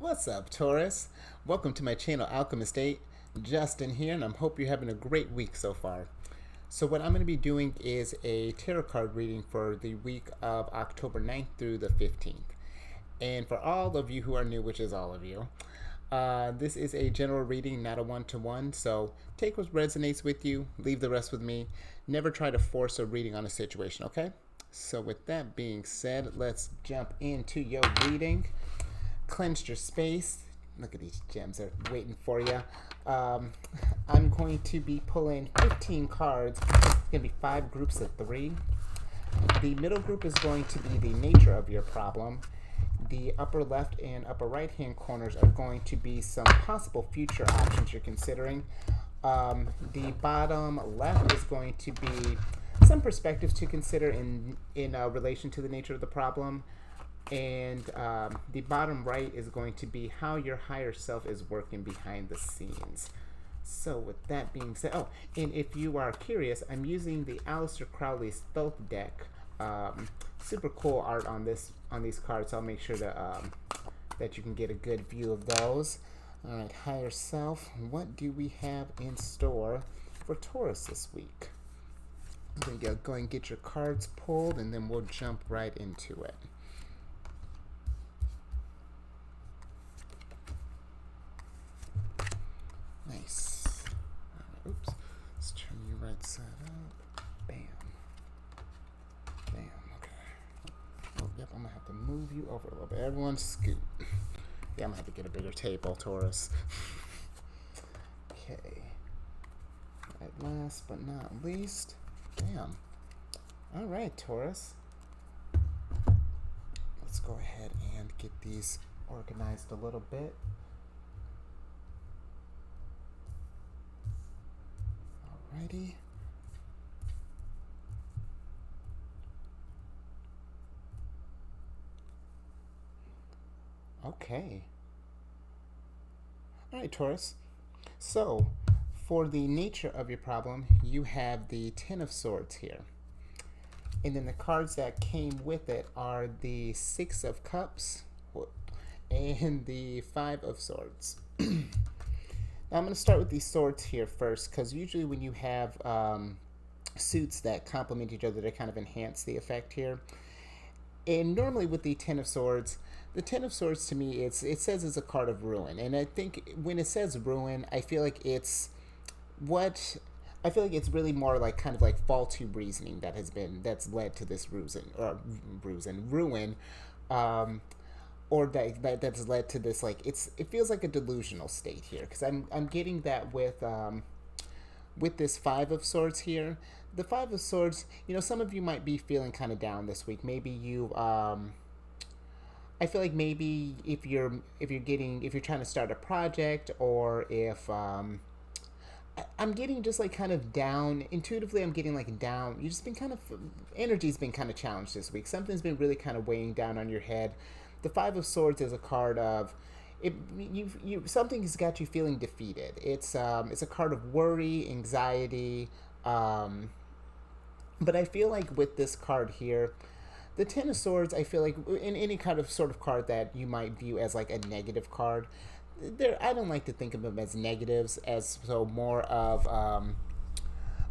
What's up, Taurus? Welcome to my channel, Alchemist 8. Justin here, and I hope you're having a great week so far. So what I'm going to be doing is a tarot card reading for the week of October 9th through the 15th. And for all of you who are new, which is all of you, this is a general reading, not a one-to-one. So take what resonates with you, leave the rest with me. Never try to force a reading on a situation, okay? So with that being said, let's jump into your reading. Cleansed your space. Look at these gems, they're waiting for you. I'm going to be pulling 15 cards. It's going to be 5 groups of 3. The middle group is going to be the nature of your problem. The upper left and upper right hand corners are going to be some possible future options you're considering. The bottom left is going to be some perspectives to consider in relation to the nature of the problem. And the bottom right is going to be how your higher self is working behind the scenes. So with that being said, and if you are curious, I'm using the Aleister Crowley's Thoth deck. Super cool art on these cards. So I'll make sure that you can get a good view of those. All right, higher self. What do we have in store for Taurus this week? I'm going to go and get your cards pulled, and then we'll jump right into it. Nice. Oops. Let's turn you right side up. Bam. Bam. Okay. Oh, yep. I'm gonna have to move you over a little bit. Everyone, scoot. Yeah, I'm gonna have to get a bigger table, Taurus. Okay. Right, last but not least. Bam. All right, Taurus. Let's go ahead and get these organized a little bit. Alrighty. Okay. Alright, Taurus. So, for the nature of your problem, you have the Ten of Swords here. And then the cards that came with it are the Six of Cups and the Five of Swords. Now I'm going to start with these swords here first, because usually when you have suits that complement each other, they kind of enhance the effect here. And normally with the Ten of Swords, the Ten of Swords to me, it says it's a card of ruin. And I think when it says ruin, I feel like it's really more like kind of like faulty reasoning that's led to this ruin. Or that's led to this, like, it feels like a delusional state here, because I'm getting that with this Five of Swords here. The Five of Swords, some of you might be feeling kind of down this week. Maybe you I feel like maybe if you're trying to start a project, or if I'm getting just like kind of down intuitively. I'm getting like down. You've just been kind of, energy's been kind of challenged this week. Something's been really kind of weighing down on your head. The Five of Swords is a card of something's got you feeling defeated. It's a card of worry, anxiety, but I feel like with this card here, the Ten of Swords, I feel like in any kind of sort of card that you might view as like a negative card, I don't like to think of them as negatives, as so more of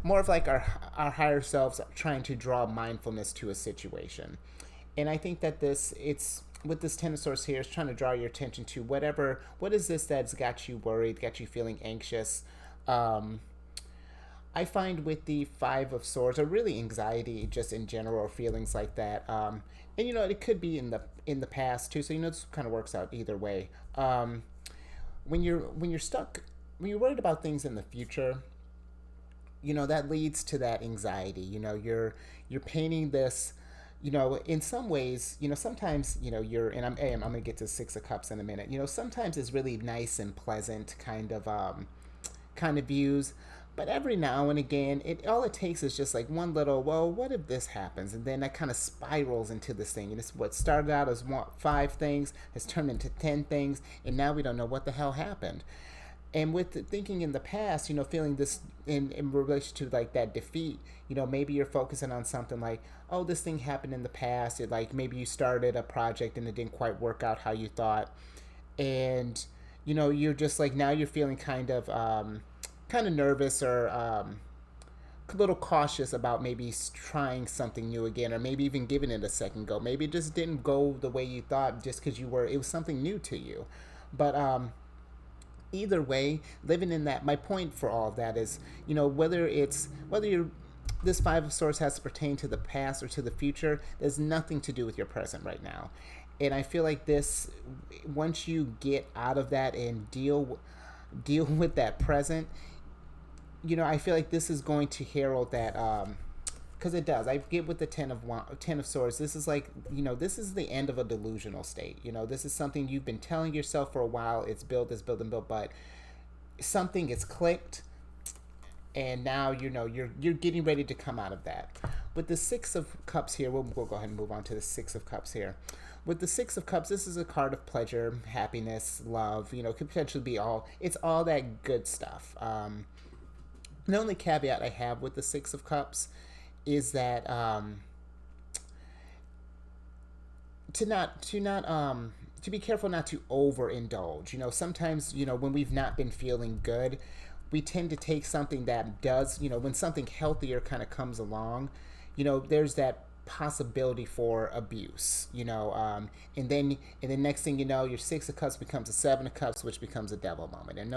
like our higher selves trying to draw mindfulness to a situation. And I think that with this Ten of Swords here, is trying to draw your attention to what is this that's got you worried, got you feeling anxious. I find with the Five of Swords, or really anxiety just in general, or feelings like that, and it could be in the past too, so this kind of works out either way. When you're stuck, when you're worried about things in the future, that leads to that anxiety. You're painting this, in some ways, sometimes, and I'm going to get to Six of Cups in a minute. Sometimes it's really nice and pleasant kind of views, but every now and again, all it takes is just like one little, well, what if this happens? And then that kind of spirals into this thing. And it's what started out as 5 things has turned into 10 things, and now we don't know what the hell happened. And with thinking in the past, feeling this in relation to like that defeat, maybe you're focusing on something like, oh, this thing happened in the past. Maybe you started a project and it didn't quite work out how you thought. and you're just like, now you're feeling kind of nervous, or a little cautious about maybe trying something new again, or maybe even giving it a second go. Maybe it just didn't go the way you thought, just because it was something new to you. But either way, living in that, my point for all of that is, whether you're this Five of Swords has to pertain to the past or to the future, there's nothing to do with your present right now. And I feel like this, once you get out of that and deal with that present, I feel like this is going to herald that, because it does. I get with the Ten of Swords. This is like, this is the end of a delusional state. This is something you've been telling yourself for a while. It's build, this build and build, but something is clicked, and now you're getting ready to come out of that. With the Six of Cups here, we'll go ahead and move on to the Six of Cups here. With the Six of Cups, this is a card of pleasure, happiness, love. Could potentially be it's all that good stuff. The only caveat I have with the Six of Cups is that to be careful not to overindulge. Sometimes when we've not been feeling good, we tend to take something that does, when something healthier kind of comes along, there's that possibility for abuse, and then next thing you know, your Six of Cups becomes a Seven of Cups, which becomes a devil moment. And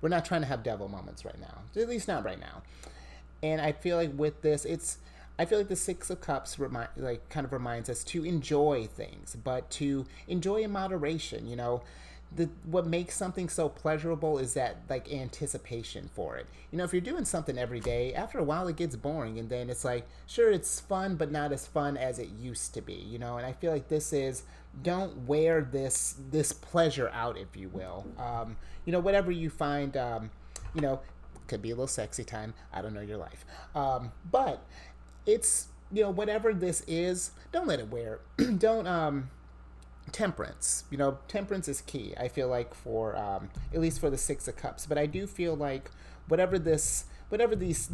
we're not trying to have devil moments right now, at least not right now. And I feel like with this, I feel like the Six of Cups kind of reminds us to enjoy things, but to enjoy in moderation. What makes something so pleasurable is that like anticipation for it. If you're doing something every day, after a while it gets boring, and then it's like, sure, it's fun, but not as fun as it used to be. And I feel like this is, don't wear this pleasure out, if you will. Whatever you find, could be a little sexy time. I don't know your life, but it's, whatever this is, don't let it wear. Don't temperance. Temperance is key, I feel like, for at least for the Six of Cups. But I do feel like whatever this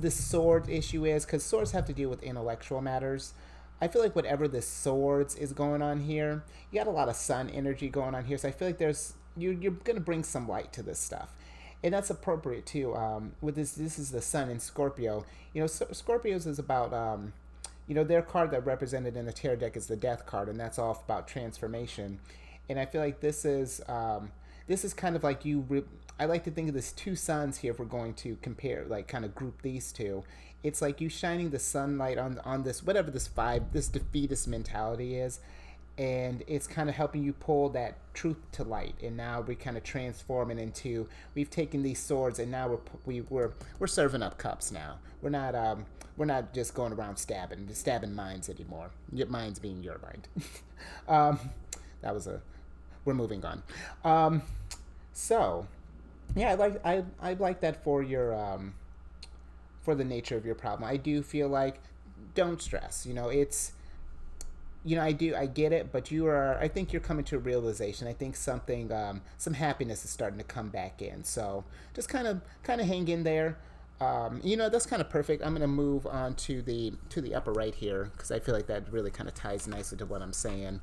sword issue is, because swords have to deal with intellectual matters, I feel like whatever this swords is going on here, you got a lot of sun energy going on here. So I feel like you're gonna bring some light to this stuff, and that's appropriate too. With this is the sun in Scorpio. Scorpios is about their card that represented in the tarot deck is the Death card, and that's all about transformation. And I feel like this is kind of like I like to think of this two suns here, if we're going to compare, like kind of group these two. It's like you shining the sunlight on this, whatever this defeatist mentality is, and it's kind of helping you pull that truth to light. And now we kind of transform it into, we've taken these swords, and now we're serving up cups now. We're not just going around stabbing minds anymore. Your minds being your mind. We're moving on. So yeah, I like that for your for the nature of your problem. I do feel like, don't stress. It's, I get it, but I think you're coming to a realization. I think some happiness is starting to come back in. So just kind of hang in there. That's kind of perfect. I'm going to move on to the upper right here, because I feel like that really kind of ties nicely to what I'm saying.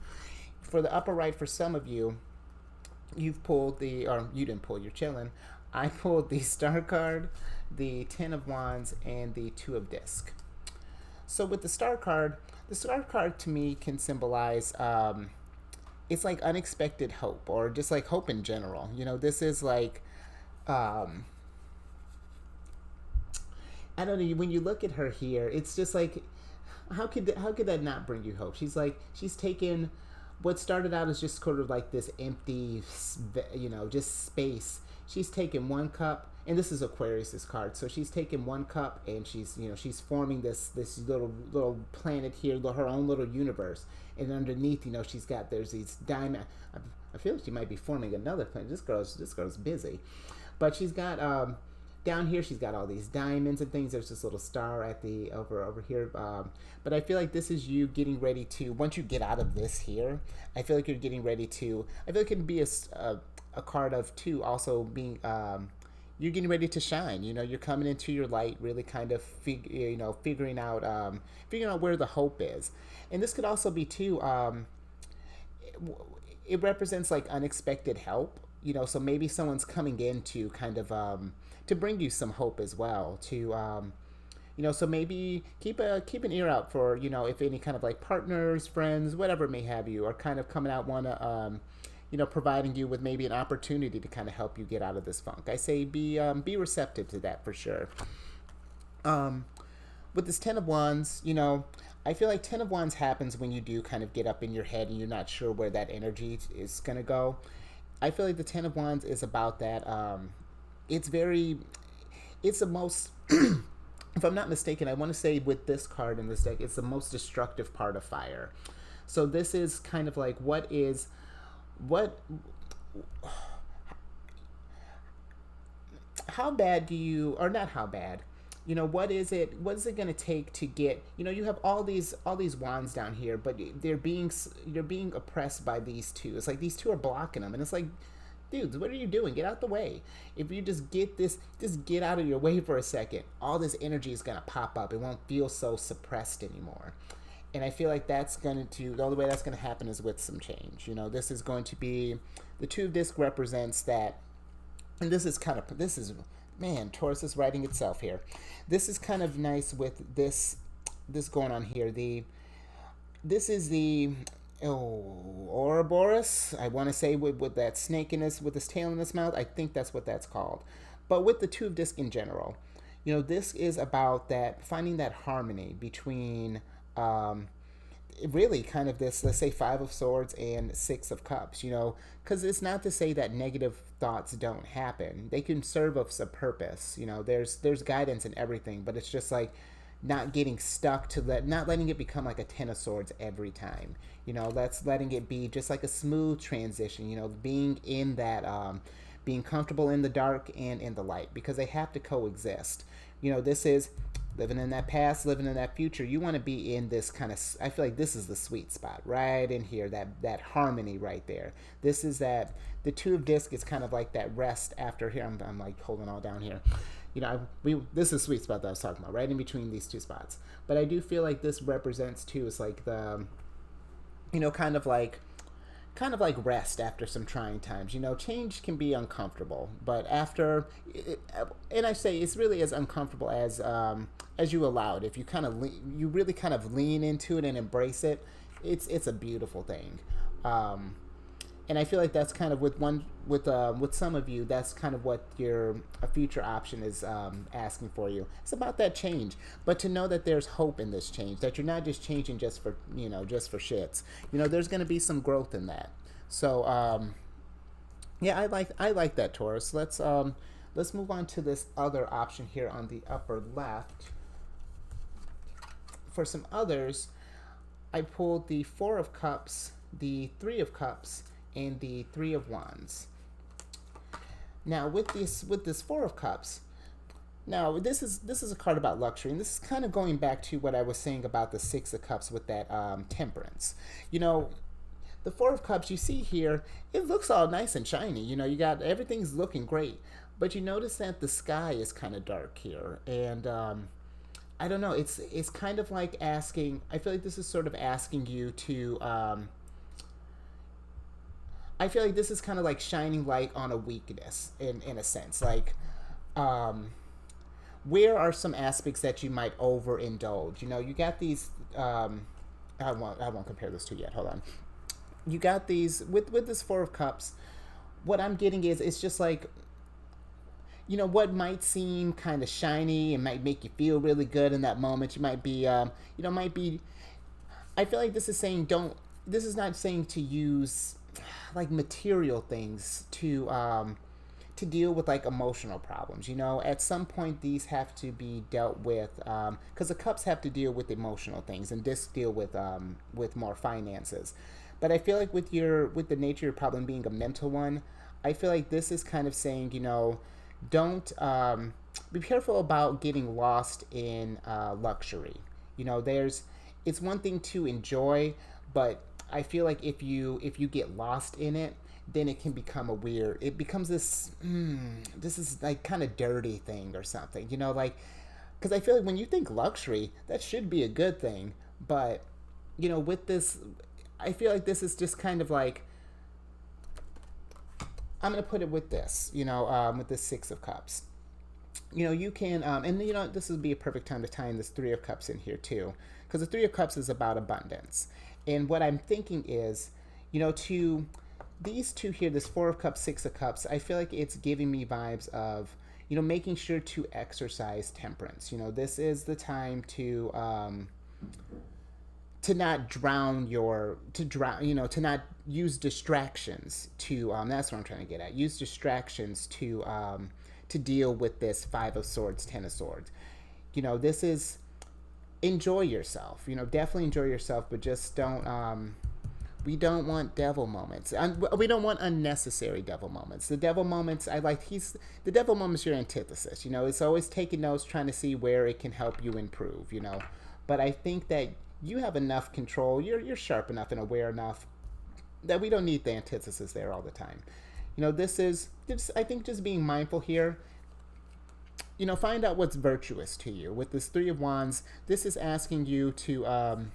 For the upper right, for some of you, you've pulled or you didn't pull, you're chilling. I pulled the Star card, the Ten of Wands, and the Two of Disc. So with the Star card to me can symbolize, it's like unexpected hope, or just like hope in general. This is like, I don't know, when you look at her here, it's just like, how could that not bring you hope? She's taken what started out as just sort of like this empty, just space. She's taken one cup, and this is Aquarius's card. So she's taken one cup, and she's forming this little planet here, her own little universe. And underneath, there's these diamond. I feel like she might be forming another planet. This girl's busy, but she's got down here, she's got all these diamonds and things. There's this little star at the over here. But I feel like this is you getting ready to, once you get out of this here, I feel like you're getting ready to, I feel like it can be a card of two also being, you're getting ready to shine. You're coming into your light, really kind of figuring out where the hope is. And this could also be too, it represents like unexpected help. So maybe someone's coming in to kind of to bring you some hope as well. So maybe keep an ear out for if any kind of like partners, friends, whatever it may have you, are kind of coming out wanna providing you with maybe an opportunity to kind of help you get out of this funk. I say be receptive to that for sure. With this Ten of Wands, I feel like Ten of Wands happens when you do kind of get up in your head and you're not sure where that energy is going to go. I feel like the Ten of Wands is about that. It's the most, if I'm not mistaken, I want to say with this card in this deck, it's the most destructive part of fire. So this is kind of like, how bad do you, or not how bad, what is it going to take to get, you have all these wands down here, but you're being oppressed by these two. It's like these two are blocking them, and it's like, dudes, what are you doing? Get out the way. If you just get out of your way for a second, all this energy is going to pop up. It won't feel so suppressed anymore. And I feel like the only way that's going to happen is with some change. This is going to be, the Two of Discs represents that, and man, Taurus is writing itself here. This is kind of nice with this going on here. This is the Ouroboros, I want to say, with that snake with his tail in his mouth. I think that's what that's called. But with the Two of Discs in general, this is about that, finding that harmony between really kind of this, let's say, Five of Swords and Six of Cups, because it's not to say that negative thoughts don't happen. They can serve us a purpose. There's guidance in everything, but it's just like not getting stuck to that, not letting it become like a Ten of Swords every time. Letting it be just like a smooth transition, being in that, being comfortable in the dark and in the light, because they have to coexist. This is living in that past, living in that future. You want to be in this kind of, I feel like this is the sweet spot right in here, that harmony right there. This is that, the Two of Discs is kind of like that rest after here. I'm like holding all down here. This is sweet spot that I was talking about, right in between these two spots. But I do feel like this represents too, it's like the, kind of like rest after some trying times. Change can be uncomfortable, but after, and I say it's really as uncomfortable as you allow it. If you you really kind of lean into it and embrace it, it's a beautiful thing. And I feel like that's kind of with some of you, that's kind of what a future option is asking for you. It's about that change, but to know that there's hope in this change, that you're not just changing just for shits. There's going to be some growth in that. So yeah, I like that, Taurus. Let's move on to this other option here on the upper left. For some others, I pulled the Four of Cups, the Three of Cups, and the Three of Wands. Now with this Four of Cups, now this is a card about luxury, and this is kind of going back to what I was saying about the Six of Cups with that temperance. The Four of Cups you see here, it looks all nice and shiny. You got everything's looking great, but you notice that the sky is kind of dark here, and I don't know. It's kind of like asking. I feel like this is sort of asking you to. I feel like this is kind of like shining light on a weakness in a sense. Like, where are some aspects that you might overindulge? You got these. I won't compare this to yet. Hold on. You got these with this Four of Cups. What I'm getting is it's just like, what might seem kind of shiny and might make you feel really good in that moment. You might be, I feel like this is saying this is not saying to use like material things to deal with like emotional problems. At some point these have to be dealt with, because the cups have to deal with emotional things and discs deal with more finances. But I feel like with the nature of your problem being a mental one, I feel like this is kind of saying, don't be careful about getting lost in luxury. It's one thing to enjoy, but I feel like if you get lost in it, then it can become it becomes this is like kind of dirty thing or something, because I feel like when you think luxury, that should be a good thing. But with this, I feel like this is just kind of like I'm going to put it with this, with this Six of Cups. You can, and this would be a perfect time to tie in this Three of Cups in here too, because the Three of Cups is about abundance. And what I'm thinking is, to these two here, this Four of Cups, Six of Cups, I feel like it's giving me vibes of, making sure to exercise temperance. This is the time to not to not use distractions to, that's what I'm trying to get at. Use distractions to deal with this Five of Swords, Ten of Swords. This is, enjoy yourself. Definitely enjoy yourself, but just don't. We don't want devil moments. We don't want unnecessary devil moments. The devil moments, the devil moments, your antithesis. It's always taking notes, trying to see where it can help you improve. But I think that you have enough control. You're sharp enough and aware enough that we don't need the antithesis there all the time. This is just, I think, just being mindful here. Find out what's virtuous to you. With this Three of Wands, this is asking you to,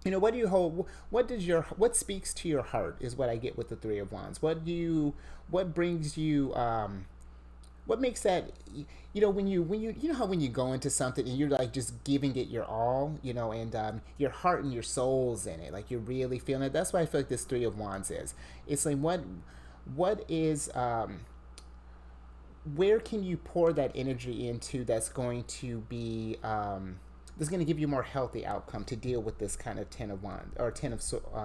what do you hold? What speaks to your heart is what I get with the Three of Wands. What brings you, what makes that, when you how when you go into something and you're like just giving it your all, and your heart and your soul's in it, like you're really feeling it. That's why I feel like this Three of Wands is. It's like what is, where can you pour that energy into that's going to be, that's going to give you more healthy outcome to deal with this kind of Ten of Wands or Ten of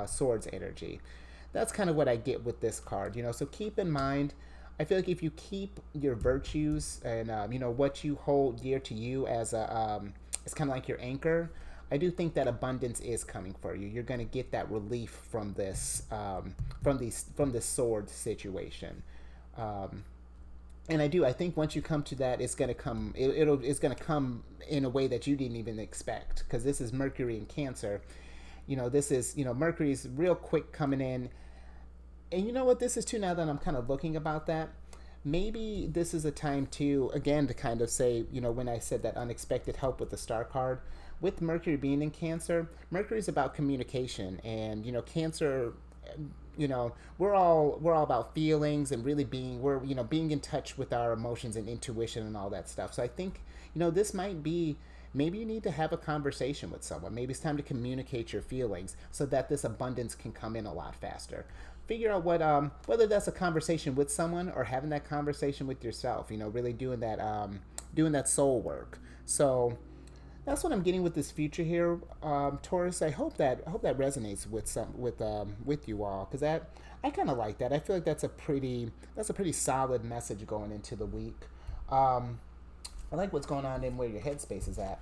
Swords energy. That's kind of what I get with this card, so keep in mind, I feel like if you keep your virtues and, what you hold dear to you as it's kind of like your anchor, I do think that abundance is coming for you. You're going to get that relief from this, from this sword situation. And I think once you come to that, it's going to come, it's going to come in a way that you didn't even expect, because this is Mercury in Cancer. This is, Mercury's real quick coming in. And you know what this is too, now that I'm kind of looking about that, maybe this is a time to, again, to kind of say, when I said that unexpected help with the Star card, with Mercury being in Cancer, Mercury is about communication, and, Cancer, we're all about feelings and really being in touch with our emotions and intuition and all that stuff. So I think, this might be, maybe you need to have a conversation with someone. Maybe it's time to communicate your feelings so that this abundance can come in a lot faster. Figure out what, whether that's a conversation with someone or having that conversation with yourself, really doing that soul work. So that's what I'm getting with this future here, Taurus. I hope that resonates with you all, because that, I kind of like that. I feel like that's a pretty solid message going into the week. I like what's going on and where your headspace is at,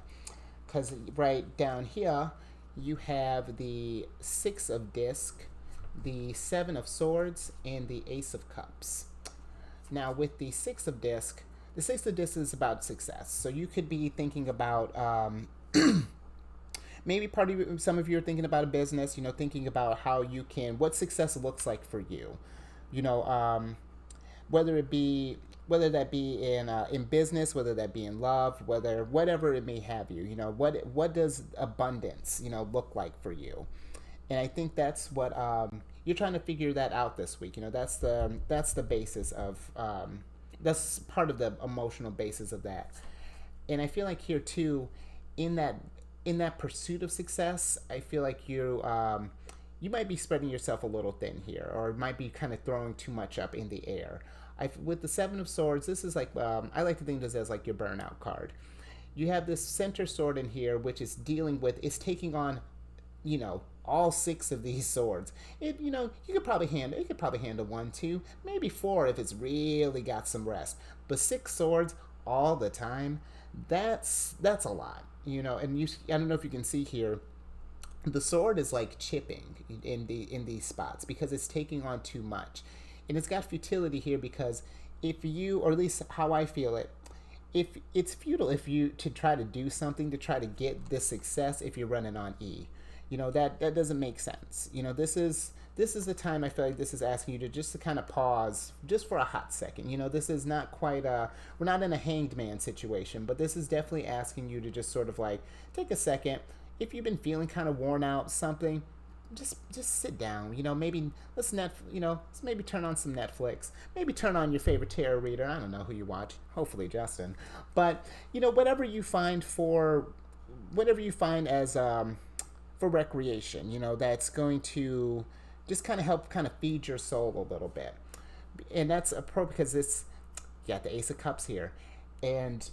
because right down here you have the Six of Disc, the Seven of Swords, and the Ace of Cups. Now with the Six of Disc is about success. So you could be thinking about, maybe some of you are thinking about a business, thinking about how you can, what success looks like for you, whether that be in business, whether that be in love, whatever it may have you, what does abundance, look like for you? And I think that's what, you're trying to figure that out this week. That's the basis of, that's part of the emotional basis of that. And I feel like here too, in that pursuit of success, I feel like you might be spreading yourself a little thin here, or might be kind of throwing too much up in the air. With the Seven of Swords, this is like, I like to think of this as like your burnout card. You have this center sword in here, which is taking on, all six of these swords. You could probably handle one, two, maybe four if it's really got some rest. But six swords all the time, that's a lot. And I don't know if you can see here, the sword is like chipping in these spots because it's taking on too much. And it's got futility here because if you, or at least how I feel it, if it's futile if you to try to do something to try to get this success if you're running on E. That doesn't make sense. This is the time I feel like this is asking you to kind of pause just for a hot second. This is not quite we're not in a hanged man situation, but this is definitely asking you to just sort of like take a second. If you've been feeling kind of worn out, something, just sit down. Maybe let's maybe turn on some Netflix. Maybe turn on your favorite tarot reader. I don't know who you watch. Hopefully Justin. But whatever you find as for recreation. That's going to just kind of help kind of feed your soul a little bit. And that's appropriate because it's you got the Ace of Cups here, and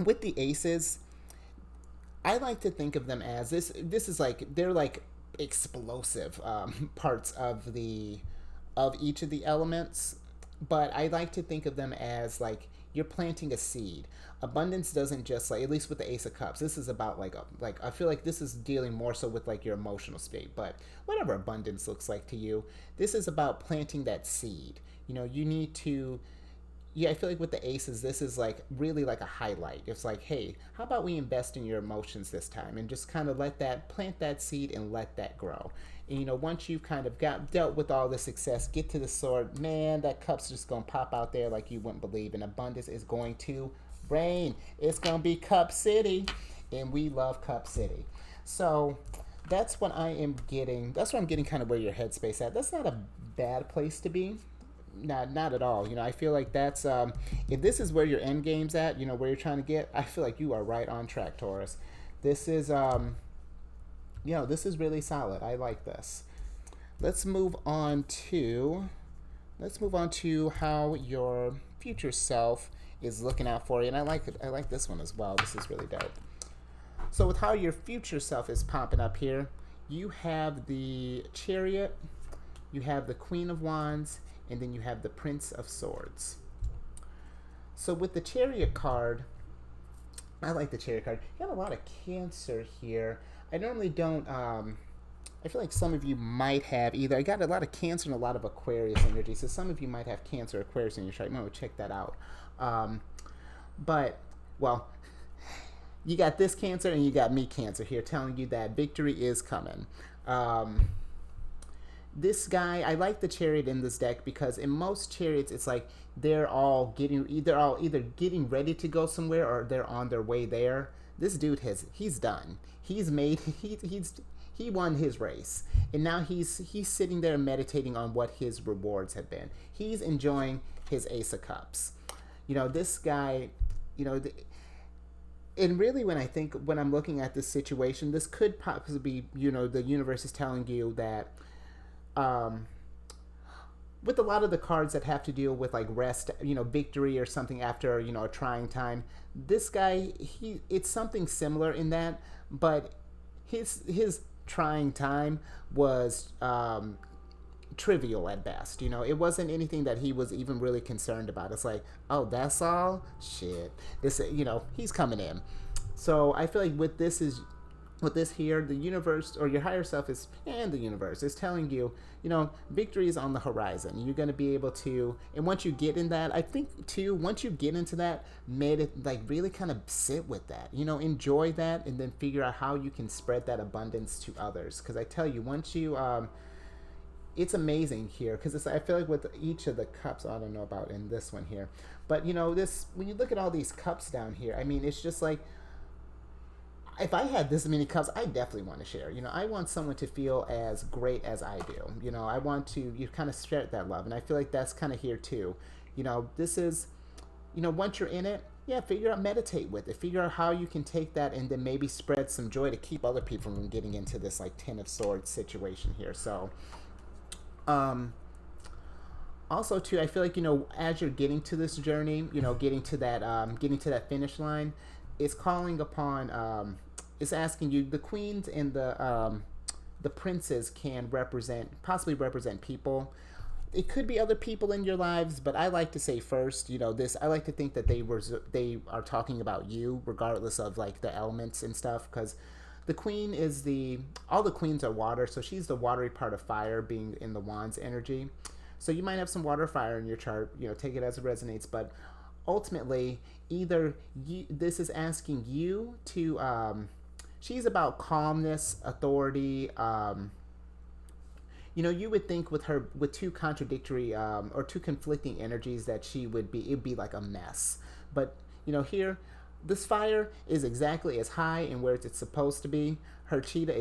with the aces, I like to think of them as this is like they're like explosive parts of each of the elements, but I like to think of them as like you're planting a seed. Abundance doesn't just like, at least with the Ace of Cups, this is about like I feel like this is dealing more so with like your emotional state, but whatever abundance looks like to you, this is about planting that seed. You need to, yeah, I feel like with the aces, this is like really like a highlight. It's like, hey, how about we invest in your emotions this time and just kind of plant that seed and let that grow. And once you've kind of dealt with all the success, get to the sword, man, that cup's just gonna pop out there like you wouldn't believe, and abundance is going to reign. It's gonna be Cup City, and we love Cup City. So that's what I am getting. That's what I'm getting, kind of where your headspace at. That's not a bad place to be. Not at all. I feel like that's if this is where your end game's at, where you're trying to get, I feel like you are right on track, Taurus. This is this is really solid. I like this. Let's move on to how your future self is looking out for you, and I like it. I like this one as well. This is really dope. So with how your future self is popping up here, you have the Chariot, you have the Queen of Wands, and then you have the Prince of Swords. So with the Chariot card, I like the Chariot card. You got a lot of Cancer here. I normally don't, I feel like some of you might have either, I got a lot of Cancer and a lot of Aquarius energy, so some of you might have Cancer or Aquarius in your chart. You might check that out. But, well, you got this Cancer and you got me Cancer here telling you that victory is coming. This guy, I like the Chariot in this deck because in most Chariots, it's like they're all either getting ready to go somewhere or they're on their way there. This dude he's done. He's made he won his race, and now he's sitting there meditating on what his rewards have been. He's enjoying his Ace of Cups. This guy, and really when I'm looking at this situation, this could possibly be, the universe is telling you that with a lot of the cards that have to deal with like rest, victory or something after, a trying time, this guy, it's something similar in that, but his trying time was trivial at best. It wasn't anything that he was even really concerned about. It's like, oh, that's all? Shit. This, he's coming in. So I feel like with this here, the universe or your higher self and the universe is telling you, victory is on the horizon. You're going to be able to, and once you get in that, I think too, once you get into that, really kind of sit with that, enjoy that, and then figure out how you can spread that abundance to others. Because I tell you, once you, it's amazing here, because I feel like with each of the cups, I don't know about in this one here, but this, when you look at all these cups down here, I mean, it's just like, if I had this many cups, I definitely want to share. I want someone to feel as great as I do. I want to, you kind of share that love. And I feel like that's kind of here too. This is, once you're in it, yeah, meditate with it. Figure out how you can take that and then maybe spread some joy to keep other people from getting into this like Ten of Swords situation here. So, also too, I feel like, as you're getting to this journey, getting to that finish line, it's calling upon, it's asking you, the queens and the princes can possibly represent people. It could be other people in your lives, but I like to say first, I like to think that they are talking about you, regardless of like the elements and stuff, because the queen is all the queens are water, so she's the watery part of fire, being in the wands energy. So you might have some water fire in your chart, take it as it resonates, but ultimately, this is asking you to, she's about calmness, authority. You would think with her, with two contradictory or two conflicting energies, that it'd be like a mess. But, here, this fire is exactly as high and where it's supposed to be. Her cheetah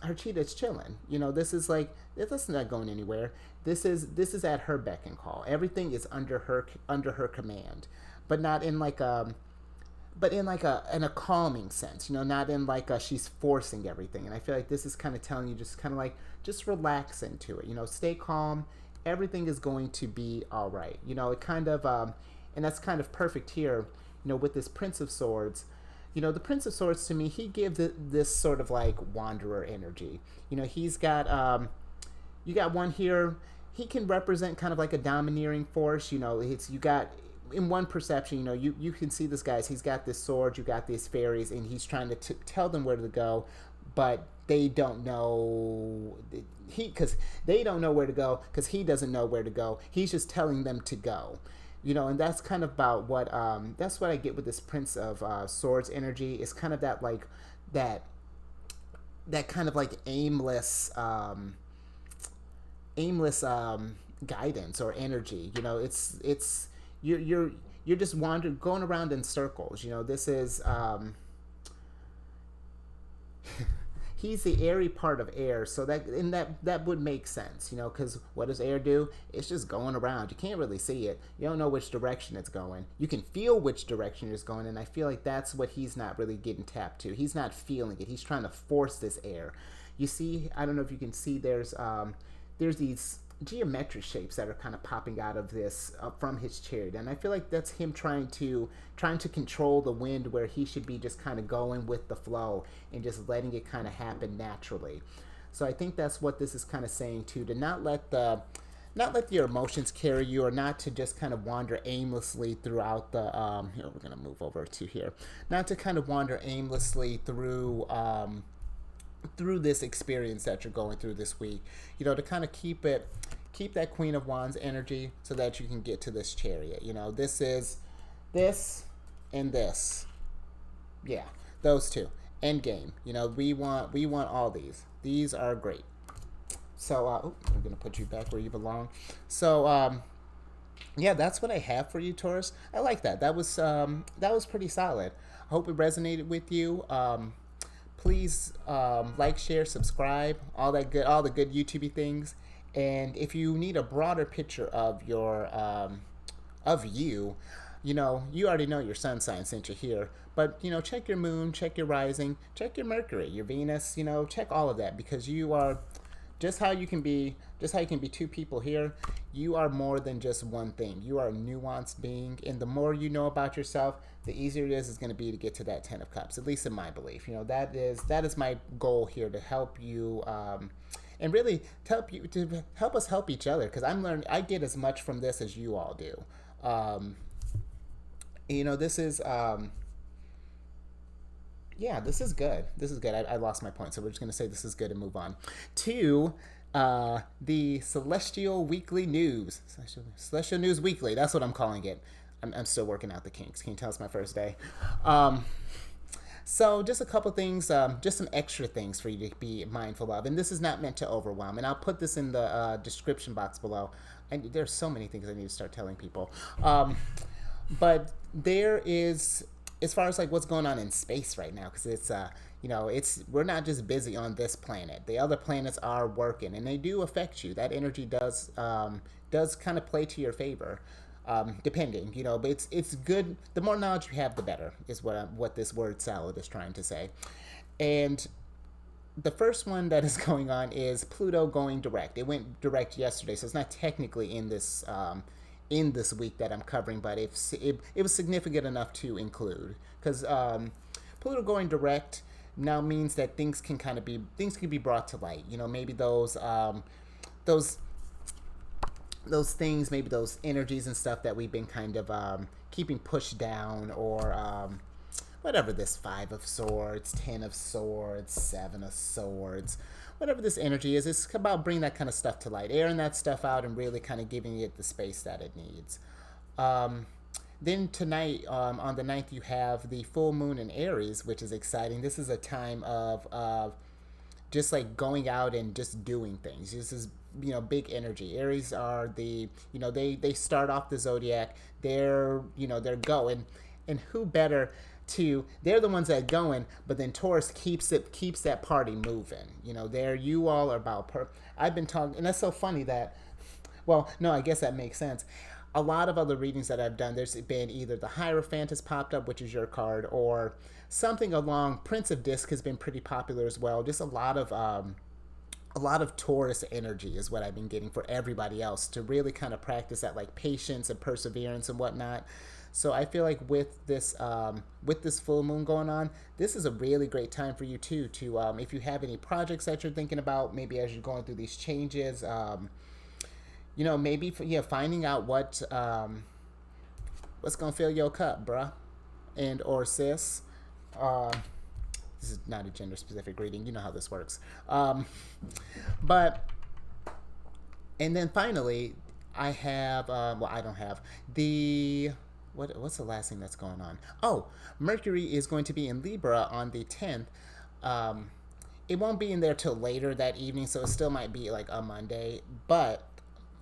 her cheetah's chilling. This is like, this is not going anywhere. This is at her beck and call. Everything is under her command, but not in like but in like a calming sense, not in like she's forcing everything. And I feel like this is kind of telling you, just kind of like, just relax into it, stay calm. Everything is going to be all right. It kind of and that's kind of perfect here, with this Prince of Swords. The Prince of Swords, to me, he gives it this sort of like wanderer energy. He's got you got one here. He can represent kind of like a domineering force. It's, you got, in one perception, you can see this guy's, he's got this sword, you got these fairies, and he's trying to tell them where to go, but they don't know, because they don't know where to go, because he doesn't know where to go. He's just telling them to go. And that's kind of about what, that's what I get with this Prince of Swords energy. It's kind of that, like, that kind of like aimless guidance or energy. It's you're just wandering, going around in circles. This is he's the airy part of air, so that would make sense, because what does air do? It's just going around. You can't really see it. You don't know which direction it's going. You can feel which direction it's going, and I feel like that's what he's not really getting tapped to. He's not feeling it. He's trying to force this air. You see, I don't know if you can see, there's these geometric shapes that are kind of popping out of this from his chariot, and I feel like that's him trying to control the wind, where he should be just kind of going with the flow and just letting it kind of happen naturally. So I think that's what this is kind of saying too, to not let your emotions carry you, or not to just kind of wander aimlessly throughout the here, we're going to move over to here, not to kind of wander aimlessly through this experience that you're going through this week, to kind of keep that Queen of Wands energy, so that you can get to this Chariot. This is this and this. Yeah, those two. End game. We want all these. These are great. So I'm going to put you back where you belong. So yeah, that's what I have for you, Taurus. I like that. That was pretty solid. I hope it resonated with you. Please like, share, subscribe, all the good YouTube things. And if you need a broader picture of your of you, you already know your sun sign since you're here. But check your moon, check your rising, check your Mercury, your Venus. Check all of that, because you are just how you can be two people here. You are more than just one thing. You are a nuanced being, and the more you know about yourself, the easier it is going to be to get to that 10 of Cups, at least in my belief. That is my goal here, to help you, and really to help us help each other, because I get as much from this as you all do. This is yeah, this is good. I lost my point, so we're just going to say this is good and move on to the Celestial Weekly News. Celestial News Weekly, that's what I'm calling it. I'm still working out the kinks. Can you tell it's my first day? So just a couple things, just some extra things for you to be mindful of. And this is not meant to overwhelm. And I'll put this in the description box below. And there's so many things I need to start telling people. But there is, as far as like what's going on in space right now, because it's we're not just busy on this planet. The other planets are working, and they do affect you. That energy does kind of play to your favor. Depending, but it's good. The more knowledge you have, the better, is what this word salad is trying to say. And the first one that is going on is Pluto going direct. It went direct yesterday, so it's not technically in this week that I'm covering, but it was significant enough to include, because Pluto going direct now means that things can be brought to light. Maybe those things, maybe those energies and stuff that we've been kind of keeping pushed down, or whatever this 5 of Swords, 10 of Swords, 7 of Swords, whatever this energy is, it's about bringing that kind of stuff to light, airing that stuff out, and really kind of giving it the space that it needs. Then tonight, on the 9th, you have the full moon in Aries, which is exciting. This is a time of just like going out and just doing things. This is big energy. Aries are the they start off the zodiac. They're going, and who better they're the ones that are going, but then Taurus keeps that party moving. There you all are about I've been talking, and that's so funny that, well, no, I guess that makes sense. A lot of other readings that I've done, there's been either the Hierophant has popped up, which is your card, or something along Prince of Disc has been pretty popular as well. Just a lot of Taurus energy is what I've been getting for everybody else to really kind of practice that like patience and perseverance and whatnot. So I feel like with this full moon going on, this is a really great time for you too to if you have any projects that you're thinking about, maybe as you're going through these changes, maybe finding out what's gonna fill your cup, bruh, and or sis. This is not a gender specific reading. You know how this works. But, and then finally, I have, I don't have the, what's the last thing that's going on? Oh, Mercury is going to be in Libra on the 10th. It won't be in there till later that evening, so it still might be like a Monday. But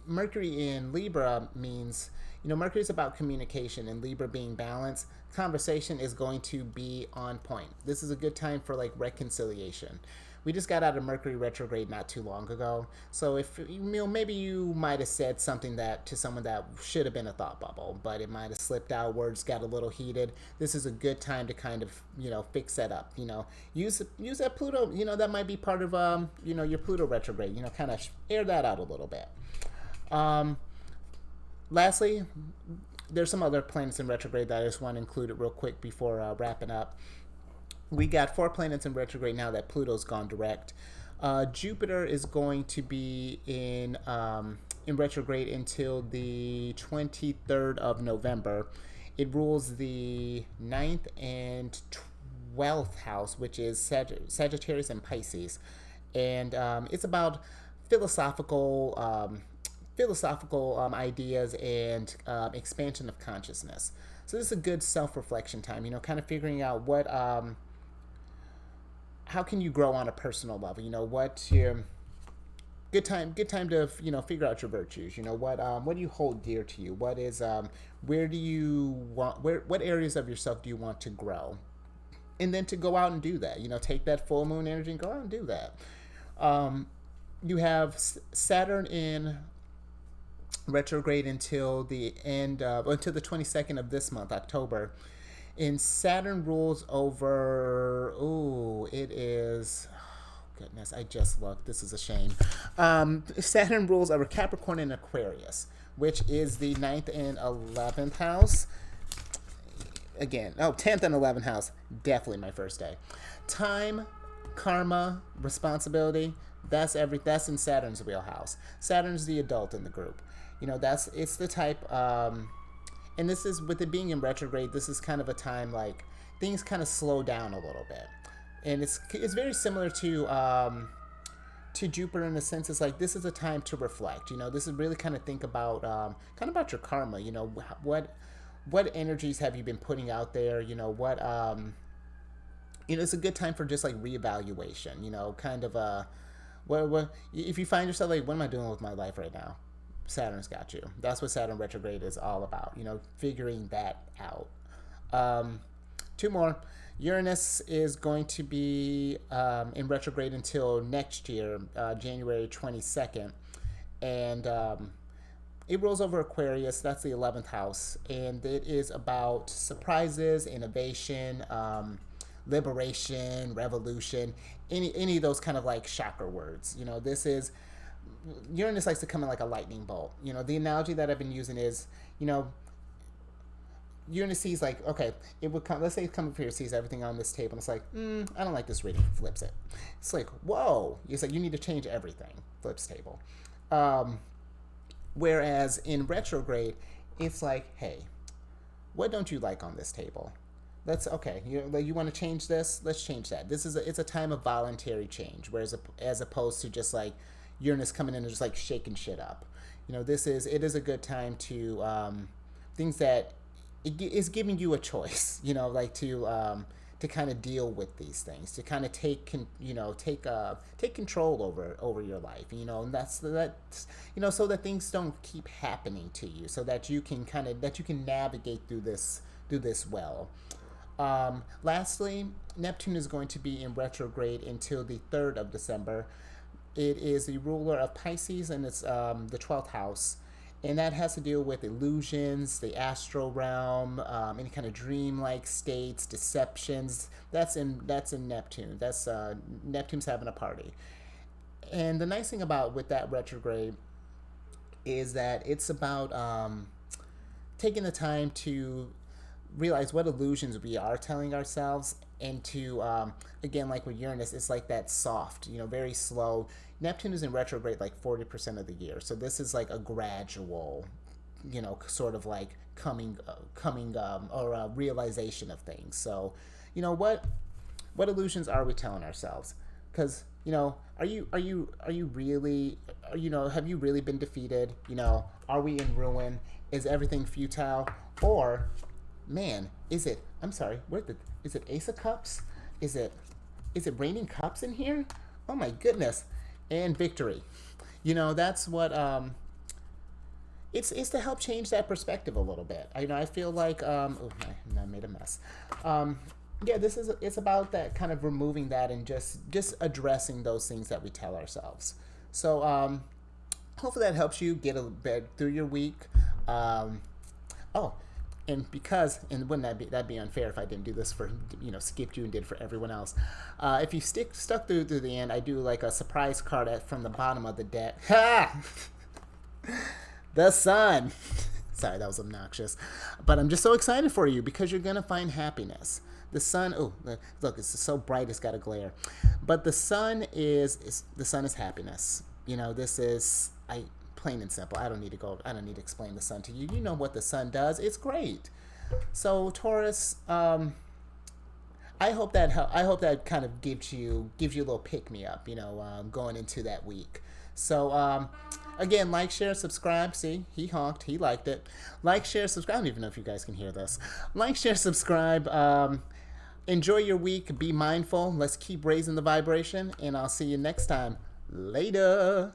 Mercury in Libra means, Mercury is about communication, and Libra being balanced. Conversation is going to be on point. This is a good time for like reconciliation. We just got out of Mercury retrograde not too long ago, so if maybe you might have said something that to someone that should have been a thought bubble, but it might have slipped out. Words got a little heated. This is a good time to kind of fix that up. Use that Pluto. That might be part of your Pluto retrograde. Kind of air that out a little bit. Lastly, there's some other planets in retrograde that I just want to include it real quick before wrapping up. We got 4 planets in retrograde now that Pluto's gone direct. Jupiter is going to be in retrograde until the 23rd of November. It rules the 9th and 12th house, which is Sagittarius and Pisces. And it's about philosophical ideas and expansion of consciousness. So this is a good self-reflection time, kind of figuring out how can you grow on a personal level, what's your good time to figure out your virtues, what do you hold dear to you, what areas of yourself do you want to grow, and then to go out and do that, take that full moon energy and go out and do that. You have Saturn in retrograde until the 22nd of this month, October. And Saturn rules over, goodness, I just looked. This is a shame. Saturn rules over Capricorn and Aquarius, which is the 9th and 11th house. Again, 10th and 11th house, definitely my first day. Time, karma, responsibility, that's in Saturn's wheelhouse. Saturn's the adult in the group. It's the type, and this is, with it being in retrograde, this is kind of a time like things kind of slow down a little bit. And it's very similar to Jupiter in a sense. It's like this is a time to reflect. This is really kind of think about your karma. What energies have you been putting out there? It's a good time for just like reevaluation. Kind of what if you find yourself like, what am I doing with my life right now? Saturn's got you. That's what Saturn retrograde is all about, figuring that out. 2 more. Uranus is going to be in retrograde until next year, January 22nd. And it rules over Aquarius. That's the 11th house. And it is about surprises, innovation, liberation, revolution, any of those kind of like chakra words. Uranus likes to come in like a lightning bolt. The analogy that I've been using is, Uranus sees like, okay, it would come, let's say it comes up here, sees everything on this table, and it's like, I don't like this reading, flips it. It's like, whoa, it's like, you need to change everything, flips table. Whereas in retrograde, it's like, hey, what don't you like on this table? That's okay. You want to change this? Let's change that. It's a time of voluntary change, whereas as opposed to just like Uranus coming in and just like shaking shit up. It is a good time to things that it is giving you a choice. Like to kind of deal with these things, to kind of take control over your life. And that's so that things don't keep happening to you, so that you can navigate through this well. Lastly, Neptune is going to be in retrograde until the 3rd of December. It is the ruler of Pisces, and it's the 12th house. And that has to deal with illusions, the astral realm, any kind of dream-like states, deceptions. That's in Neptune. That's Neptune's having a party. And the nice thing about with that retrograde is that it's about taking the time to realize what illusions we are telling ourselves, and to again, like with Uranus, it's like that soft, very slow. Neptune is in retrograde like 40% of the year, so this is like a gradual, sort of like coming or a realization of things. So, what illusions are we telling ourselves? Because are you really, have you really been defeated? Are we in ruin? Is everything futile? Or, man, is it? I'm sorry. Is it Ace of Cups? Is it raining cups in here? Oh my goodness! And victory. That's what it's to help change that perspective a little bit. I feel like I made a mess. Yeah, it's about that kind of removing that and just addressing those things that we tell ourselves. So hopefully that helps you get a bit through your week. And wouldn't that'd be unfair if I didn't do this for, skipped you and did for everyone else. If you stuck through the end, I do like a surprise card from the bottom of the deck. Ha! The sun. Sorry, that was obnoxious. But I'm just so excited for you because you're going to find happiness. The sun, look, it's so bright it's got a glare. But the sun is happiness. This is plain and simple. I don't need to explain the sun to you. You know what the sun does. It's great. So Taurus, I hope that kind of gives you a little pick me up, going into that week. So again, like, share, subscribe. See, he honked. He liked it. Like, share, subscribe. I don't even know if you guys can hear this. Like, share, subscribe. Enjoy your week. Be mindful. Let's keep raising the vibration. And I'll see you next time. Later.